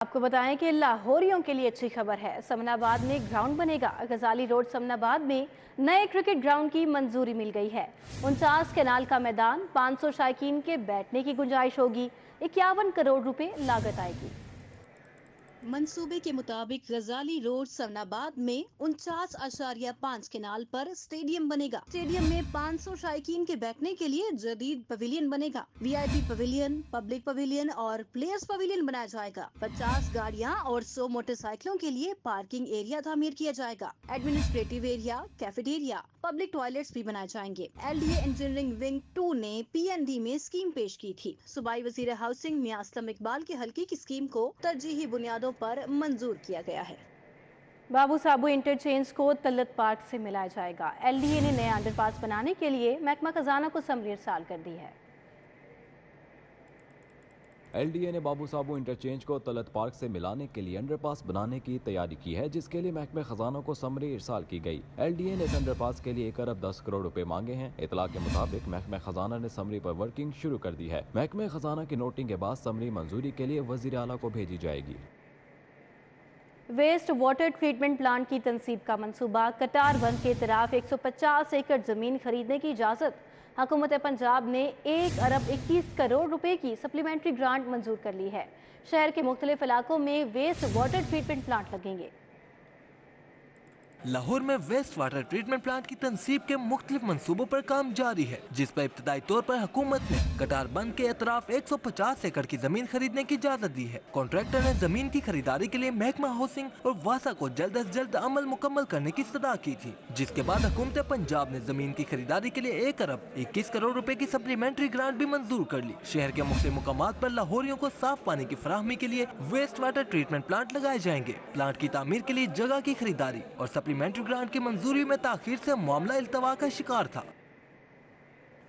آپ کو بتائیں کہ لاہوریوں کے لیے اچھی خبر ہے۔ سمن آباد میں گراؤنڈ بنے گا۔ غزالی روڈ سمن آباد میں نئے کرکٹ گراؤنڈ کی منظوری مل گئی ہے۔ 49 کنال کا میدان، 500 شائقین کے بیٹھنے کی گنجائش ہوگی۔ 51 کروڑ روپے لاگت آئے گی۔ منصوبے کے مطابق غزالی روڈ سمن آباد میں 49.5 کنال پر اسٹیڈیم بنے گا۔ اسٹیڈیم میں 500 شائقین کے بیٹھنے کے لیے جدید پویلین بنے گا۔ VIP پویلین، پبلک پویلین اور پلیئرز پویلین بنایا جائے گا۔ 50 گاڑیاں اور 100 موٹر سائیکلوں کے لیے پارکنگ ایریا تعمیر کیا جائے گا۔ Administrative area, cafeteria, public toilets بھی بنائے جائیں گے۔ LDA انجینئرنگ ونگ 2 نے PND میں اسکیم پیش کی تھی۔ صوبائی وزیر ہاؤسنگ میاں اسلم اقبال کے حلقے کی اسکیم کو ترجیحی بنیادوں پر منظور کیا گیا ہے۔ بابو سابو انٹرچینج کو تلت پارک سے ملایا جائے گا۔ LDA نے نیا انڈر پاس بنانے کے لیے محکمہ خزانہ کو سمری ارسال کر دی ہے۔ LDA نے بابو سابو انٹرچینج کو تلت پارک سے ملانے کے لیے انڈر پاس بنانے کی تیاری کی ہے، جس کے لیے محکمہ خزانہ کو سمری ارسال کی گئی۔ LDA نے اس انڈر پاس کے لیے 1 ارب 10 کروڑ روپے مانگے ہیں۔ اطلاع کے مطابق محکمہ خزانہ نے سمری پر ورکنگ شروع کر دی ہے۔ محکمہ خزانہ کی نوٹنگ کے بعد سمری منظوری کے لیے وزیر اعلیٰ کو بھیجی جائے گی۔ ویسٹ واٹر ٹریٹمنٹ پلانٹ کی تنصیب کا منصوبہ، کٹار بند کے اطراف 150 ایکڑ زمین خریدنے کی اجازت۔ حکومت پنجاب نے 1 ارب 21 کروڑ روپے کی سپلیمنٹری گرانٹ منظور کر لی ہے۔ شہر کے مختلف علاقوں میں ویسٹ واٹر ٹریٹمنٹ پلانٹ لگیں گے۔ لاہور میں ویسٹ واٹر ٹریٹمنٹ پلانٹ کی تنصیب کے مختلف منصوبوں پر کام جاری ہے، جس پر ابتدائی طور پر حکومت نے کٹار بند کے اطراف 150 ایکڑ کی زمین خریدنے کی اجازت دی ہے۔ کانٹریکٹر نے زمین کی خریداری کے لیے محکمہ ہاؤسنگ اور واسا کو جلد از جلد عمل مکمل کرنے کی صدا کی تھی، جس کے بعد حکومت پنجاب نے زمین کی خریداری کے لیے 1 ارب 21 کروڑ روپے کی سپلیمنٹری گرانٹ بھی منظور کر لی۔ شہر کے مختلف مقامات پر لاہوریوں کو صاف پانی کی فراہمی کے لیے ویسٹ واٹر ٹریٹمنٹ پلانٹ لگائے جائیں گے۔ پلانٹ کی تعمیر کے لیے جگہ کی خریداری اور سپلیمنٹری گرانٹ کی منظوری میں تاخیر سے معاملہ التوا کا شکار تھا۔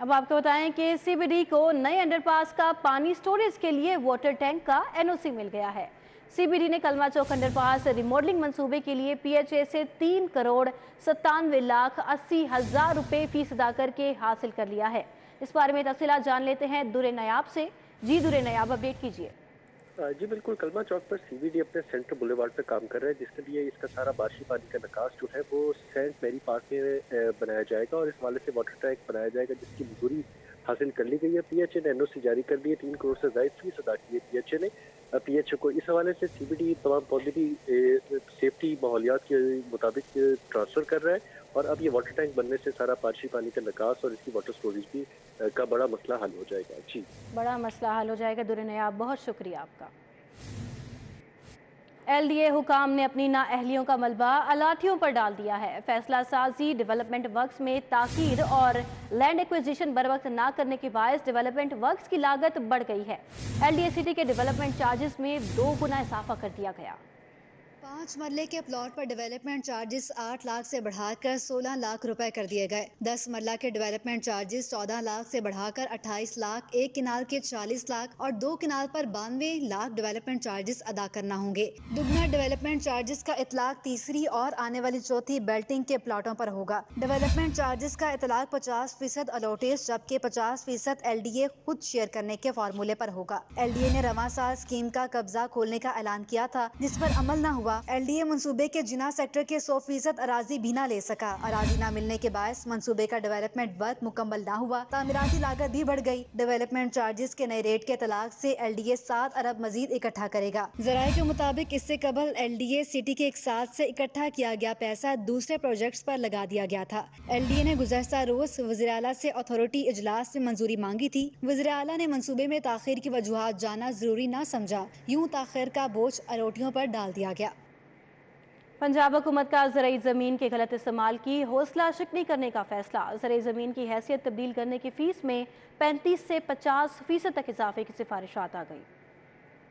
اب آپ کو بتائیں کہ CBD کو نئے انڈر پاس کا پانی سٹوریج کے لیے واٹر ٹینک کا NOC مل گیا ہے۔ CBD نے کلمہ چوک انڈر پاس ریماڈلنگ منصوبے کے لیے PHA سے 3 کروڑ 97 لاکھ 80 ہزار روپے فیس ادا کر کے حاصل کر لیا ہے۔ اس بارے میں تفصیلات جان لیتے ہیں در نیاب سے۔ جی در نیاب، اپڈیٹ کیجیے۔ جی بالکل، کلمہ چوک پر CBD اپنے سینٹر بولیوارڈ پر کام کر رہا ہے، جس کے لیے اس کا سارا بارشی پانی کا نکاس جو ہے وہ سینٹ میری پارک میں بنایا جائے گا اور اس حوالے سے واٹر ٹینک بنایا جائے گا، جس کی منظوری حاصل کر لی گئی ہے۔ PHA نے NOC جاری کر دی ہے، 3 کروڑ سے زائد فیس ادا کی ہے PHA نے۔ PHA کو اس حوالے سے CBD تمام پوزیٹی سیفٹی ماحولیات کے مطابق ٹرانسفر کر رہا ہے، اور اب یہ واٹر ٹینک بننے سے سارا بارشی پانی کا نکاس اور اس کی واٹر سٹوریج بھی کا بڑا مسئلہ حل ہو جائے گا۔ جی بڑا مسئلہ حل ہو جائے گا در نیاب، بہت شکریہ آپ کا۔ LDA حکام نے اپنی نااہلیوں کا ملبہ الاٹھیوں پر ڈال دیا ہے۔ فیصلہ سازی ڈیولپمنٹ ورکس میں تاخیر اور لینڈ ایکویزیشن بروقت نہ کرنے کے باعث ڈیولپمنٹ ورکس کی لاگت بڑھ گئی ہے۔ LDA سٹی کے ڈیولپمنٹ چارجز میں 2 گنا اضافہ کر دیا گیا۔ 5 مرلے کے پلاٹ پر ڈیولپمنٹ چارجز 8 لاکھ سے بڑھا کر 16 لاکھ روپے کر دیے گئے۔ 10 مرلہ کے ڈیولپمنٹ چارجز 14 لاکھ سے بڑھا کر 28 لاکھ، 1 کنال کے 40 لاکھ اور 2 کنال پر 92 لاکھ ڈیولپمنٹ چارجز ادا کرنا ہوں گے۔ دگنا ڈیولپمنٹ چارجز کا اطلاق تیسری اور آنے والی چوتھی بیلٹنگ کے پلاٹوں پر ہوگا۔ ڈیولپمنٹ چارجز کا اطلاق 50% الاٹیز جبکہ 50% LDA خود شیئر کرنے کے فارمولے پر ہوگا۔ LDA نے رواں سال اسکیم کا قبضہ کھولنے کا اعلان کیا تھا، جس پر عمل نہ ہوا۔ LDA منصوبے کے جنا سیکٹر کے 100% اراضی بھی نہ لے سکا۔ اراضی نہ ملنے کے باعث منصوبے کا ڈیولپمنٹ ورک مکمل نہ ہوا۔ تعمیراتی لاگت بھی بڑھ گئی۔ ڈیولپمنٹ چارجز کے نئے ریٹ کے اطلاق سے LDA 7 ارب مزید اکٹھا کرے گا۔ ذرائع کے مطابق اس سے قبل LDA سٹی کے اقساط سے اکٹھا کیا گیا پیسہ دوسرے پروجیکٹس پر لگا دیا گیا تھا۔ LDA نے گزشتہ روز وزیر اعلیٰ سے اتھارٹی اجلاس میں منظوری مانگی تھی۔ وزیر اعلیٰ نے منصوبے میں تاخیر کی وجوہات جاننا ضروری نہ سمجھا، یوں تاخیر کا بوجھ اراٹھیوں پر ڈال دیا گیا۔ پنجاب حکومت کا زرعی زمین کے غلط استعمال کی حوصلہ شکنی کرنے کا فیصلہ۔ زرعی زمین کی حیثیت تبدیل کرنے کی فیس میں 35 سے 50% تک اضافے کی سفارشات آ گئی۔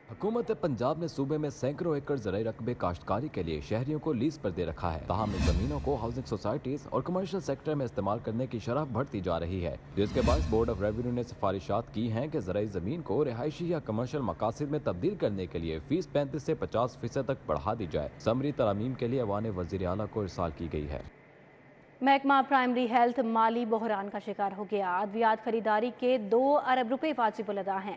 حکومت پنجاب نے صوبے میں سینکڑوں ایکڑ زرعی رقبے کاشتکاری کے لیے شہریوں کو لیز پر دے رکھا ہے، تاہم ان زمینوں کو ہاؤسنگ سوسائٹیز اور کمرشل سیکٹر میں استعمال کرنے کی شرح بڑھتی جا رہی ہے، جس کے باعث بورڈ آف ریونیو نے سفارشات کی ہیں کہ زرعی زمین کو رہائشی یا کمرشل مقاصد میں تبدیل کرنے کے لیے فیس 35 سے 50% تک بڑھا دی جائے۔ سمری ترامیم کے لیے ایوان وزیر اعلیٰ کو ارسال کی گئی ہے۔ محکمہ پرائمری ہیلتھ مالی بحران کا شکار ہو گیا۔ ادویات خریداری کے 2 ارب روپے واجب الادا ہیں۔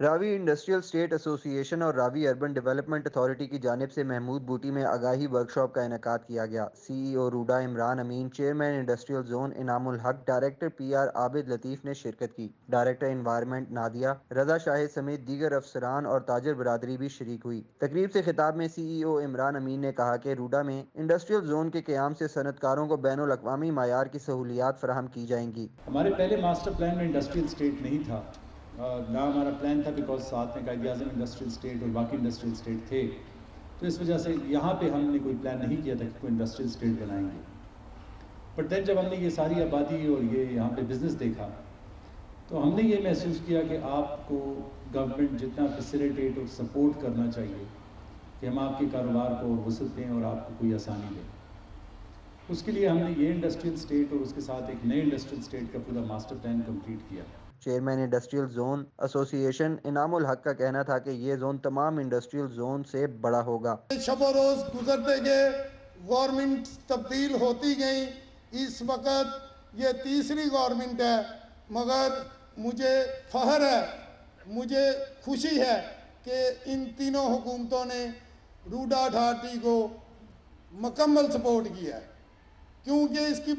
راوی انڈسٹریل اسٹیٹ ایسوسی ایشن اور راوی اربن ڈیولپمنٹ اتھارٹی کی جانب سے محمود بوٹی میں آگاہی ورکشاپ کا انعقاد کیا گیا۔ سی ای او روڈا عمران امین، چیئرمین انڈسٹریل زون انعام الحق، ڈائریکٹر پی آر عابد لطیف نے شرکت کی۔ ڈائریکٹر انوائرمنٹ نادیہ رضا شاہد سمیت دیگر افسران اور تاجر برادری بھی شریک ہوئی۔ تقریب سے خطاب میں سی ای او عمران امین نے کہا کہ روڈا میں انڈسٹریل زون کے قیام سے صنعت کاروں کو بین الاقوامی معیار کی سہولیات فراہم کی جائیں گی۔ ہمارے پہلے ماسٹر پلان میں انڈسٹریل اسٹیٹ نہیں تھا، نہ ہمارا پلان تھا بیکاز ساتھ میں قائد اعظم انڈسٹریل اسٹیٹ اور باقی انڈسٹریل اسٹیٹ تھے، تو اس وجہ سے یہاں پہ ہم نے کوئی پلان نہیں کیا تھا کہ کوئی انڈسٹریل اسٹیٹ بنائیں گے۔ بٹ دین جب ہم نے یہ ساری آبادی اور یہ یہاں پہ بزنس دیکھا تو ہم نے یہ محسوس کیا کہ آپ کو گورنمنٹ جتنا فیسیلیٹیٹ اور سپورٹ کرنا چاہیے کہ ہم آپ کے کاروبار کو وسعت دیں اور آپ کو کوئی آسانی دیں۔ اس کے لیے ہم نے یہ انڈسٹریل اسٹیٹ اور اس کے ساتھ ایک نئے انڈسٹریل اسٹیٹ کا پورا ماسٹر پلان کمپلیٹ کیا۔ چیئرمین انڈسٹریل زون ایسوسی ایشن انعام الحق کا کہنا تھا کہ یہ زون تمام انڈسٹریل زون سے بڑا ہوگا۔ شب و روز گزرتے گئے، گورنمنٹ تبدیل ہوتی گئی، اس وقت یہ تیسری گورنمنٹ ہے، مگر مجھے فخر ہے، مجھے خوشی ہے کہ ان تینوں حکومتوں نے روڈا اتھارٹی کو مکمل سپورٹ کیا ہے، کیونکہ اس کی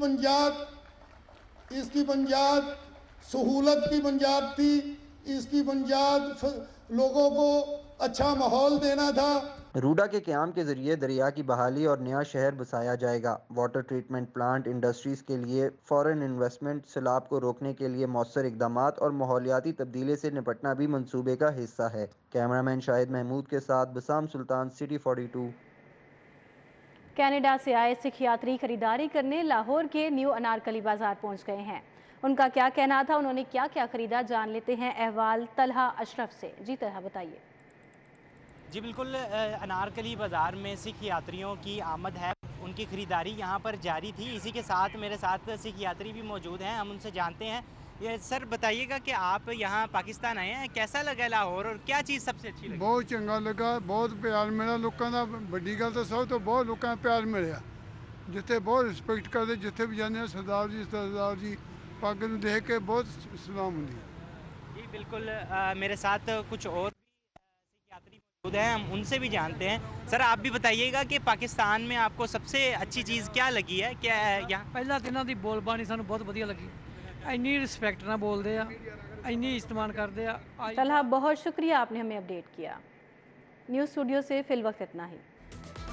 بنیاد سہولت کی بنیاد تھی، اس کی بنیاد لوگوں کو اچھا ماحول دینا تھا۔ روڈا کے قیام کے ذریعے دریا کی بحالی اور نیا شہر بسایا جائے گا۔ واٹر ٹریٹمنٹ پلانٹ انڈسٹریز کے لیے فورن انویسٹمنٹ، سیلاب کو روکنے کے لیے مؤثر اقدامات اور ماحولیاتی تبدیلی سے نپٹنا بھی منصوبے کا حصہ ہے۔ کیمرامین شاہد محمود کے ساتھ بسام سلطان، سٹی 42۔ کینیڈا سے آئے سکھ یاتری خریداری کرنے لاہور کے نیو انارکلی بازار پہنچ گئے ہیں۔ ان کا کیا کہنا تھا، انہوں نے کیا کیا خریدا، جان لیتے ہیں احوال طلحہ اشرف سے۔ جی طلحہ بتائیے۔ جی بالکل، انارکلی بازار میں سکھ یاتریوں کی آمد ہے، ان کی خریداری یہاں پر جاری تھی۔ اسی کے ساتھ میرے ساتھ سکھ یاتری بھی موجود ہیں، ہم ان سے جانتے ہیں۔ یہ سر بتائیے گا کہ آپ یہاں پاکستان آئے ہیں، کیسا لگا لاہور اور کیا چیز سب سے اچھی لگی؟ بہت چنگا لگا، بہت پیار ملا لوگوں کا۔ بڑی گل تو سب تو بہت لوگوں کا پیار ملیا، جتنے بہت رسپیکٹ کرتے، جتنے بھی جانے سردار جی سردار جی پاک نو دیکھ کے بہت سلام ہوندی۔ جی بالکل، میرے ساتھ کچھ اور سکھ یاتری موجود ہیں، ہم ان سے بھی جانتے ہیں۔ سر آپ بھی بتائیے گا کہ پاکستان میں آپ کو سب سے اچھی چیز کیا لگی ہے؟ کیا یہاں پہلا تو انہوں کی بول بانی سانو بہت ودیا لگی، اینی رسپیکٹ نہ بولتے ہیں، اینی استعمال کرتے ہیں۔ طلحہ بہت شکریہ، آپ نے ہمیں اپڈیٹ کیا۔ نیوز اسٹوڈیو سے فی الوقت اتنا ہی۔